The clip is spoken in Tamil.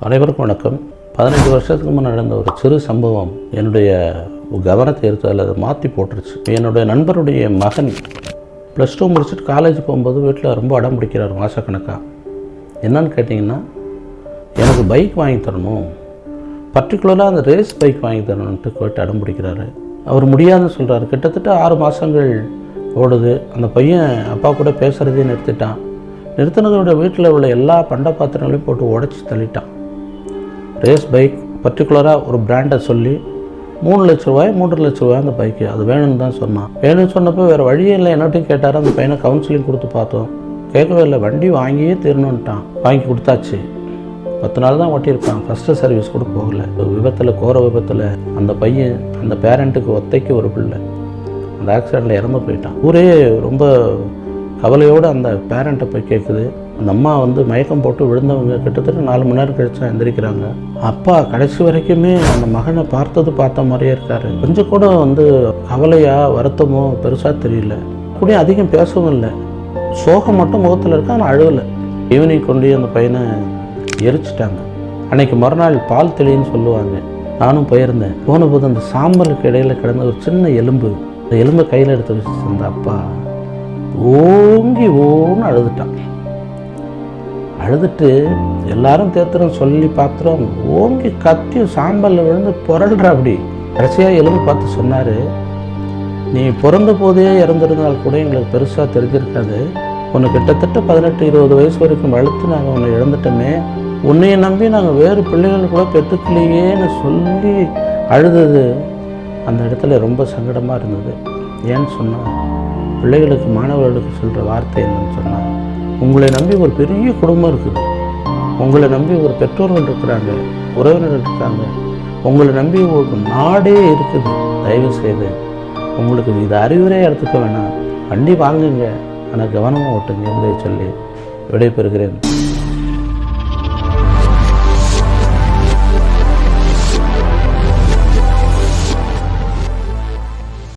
அனைவருக்கும் வணக்கம். 15 வருஷத்துக்கு முன்னே நடந்த ஒரு சிறு சம்பவம் என்னுடைய கவனத்தை எடுத்து அதை மாற்றி போட்டுருச்சு. என்னுடைய நண்பருடைய மகன் +2 முடிச்சுட்டு காலேஜ் போகும்போது வீட்டில் ரொம்ப அடம் பிடிக்கிறார் மாதக்கணக்காக. என்னன்னு கேட்டிங்கன்னா, எனக்கு பைக் வாங்கி தரணும், பர்டிகுலராக அந்த ரேஸ் பைக் வாங்கி தரணுன்ட்டு கேட்டு அடம் பிடிக்கிறாரு. அவர் முடியாதுன்னு சொல்கிறார். கிட்டத்தட்ட 6 மாதங்கள் ஓடுது. அந்த பையன் அப்பா கூட பேசுகிறதே நிறுத்தினதோட வீட்டில் உள்ள எல்லா பண்ட பாத்திரங்களையும் போட்டு உடச்சி தள்ளிட்டான். ரேஸ் பைக் பர்டிகுலராக ஒரு பிராண்டை சொல்லி 3 லட்ச ரூபாய் 3.5 லட்ச ரூபாய் அந்த பைக்கு. அது வேணும்னு தான் சொன்னான். வேணும்னு சொன்னப்போ வேறு வழியே இல்லை. என்னட்டையும் கேட்டார். அந்த பையனை கவுன்சிலிங் கொடுத்து பார்த்தோம், கேட்கவே இல்லை. வண்டி வாங்கியே தீரணுன்ட்டான். வாங்கி கொடுத்தாச்சு. 10 நாள் தான் ஓட்டியிருக்கான். ஃபஸ்ட்டு சர்வீஸ் கூட போகலை. விபத்தில், கோர விபத்தில் அந்த பையன், அந்த பேரண்ட்டுக்கு ஒத்தைக்கு ஒரு பிள்ளை, அந்த ஆக்சிடெண்ட்டில் இறந்து போயிட்டான். ஊரே ரொம்ப கவலையோடு அந்த பேரண்ட்டை போய் கேட்குது. அந்த அம்மா மயக்கம் போட்டு விழுந்தவங்க கிட்டத்தட்ட 4 மணி நேரம் கழிச்சா எந்திரிக்கிறாங்க. அப்பா கடைசி வரைக்குமே அந்த மகனை பார்த்த மாதிரியே இருக்காரு. கொஞ்சம் கூட கவலையா வருத்தமோ பெருசாக தெரியல. கூட அதிகம் பேசவும் இல்லை. சோகம் மட்டும் முகத்தில் இருக்கா, ஆனால் அழுகலை. ஈவினிங் கொண்டு அந்த பையனை எரிச்சிட்டாங்க. அன்னைக்கு மறுநாள் பால் தெளின்னு சொல்லுவாங்க. நானும் போயிருந்தேன். போனபோது அந்த சாம்பலுக்கு இடையில் கிடந்த ஒரு சின்ன எலும்பு, அந்த எலும்பை கையில் எடுத்து வச்சு அந்த அப்பா ஓங்கி அழுதுட்டான். அழுதுட்டு எல்லாரும் தேத்துறோம் சொல்லி பார்த்துறோம், ஓங்கி கத்தி சாம்பலில் விழுந்து புரள்ற. அப்படி கடைசியாக எலும்பு பார்த்து சொன்னார், நீ பிறந்த போதே இறந்துருந்தால் கூட எங்களுக்கு பெருசாக தெரிஞ்சிருக்காது. உன்னை கிட்டத்தட்ட 18-20 வயசு வரைக்கும் வளர்த்து நாங்கள் உன்னை இழந்துட்டோமே, உன்னையை நம்பி நாங்கள் வேறு பிள்ளைகள் கூட பெற்றுக்கலையேன்னு சொல்லி அழுதது அந்த இடத்துல ரொம்ப சங்கடமாக இருந்தது. ஏன்னு சொன்னால், பிள்ளைகளுக்கு, மாணவர்களுக்கு சொல்கிற வார்த்தை என்னன்னு சொன்னால், உங்களை நம்பி ஒரு பெரிய குடும்பம் இருக்குது, உங்களை நம்பி ஒரு பெற்றோர்கள் இருக்கிறாங்க, உறவினர்கள் இருக்காங்க, உங்களை நம்பி ஒரு நாடே இருக்குது. தயவு செய்து உங்களுக்கு இது அறிவுரையாக எடுத்துக்க வேணாம், வண்டி வாங்குங்க, ஆனால் கவனமாக ஓட்டுங்க என்பதை சொல்லி விடைபெறுகிறேன்.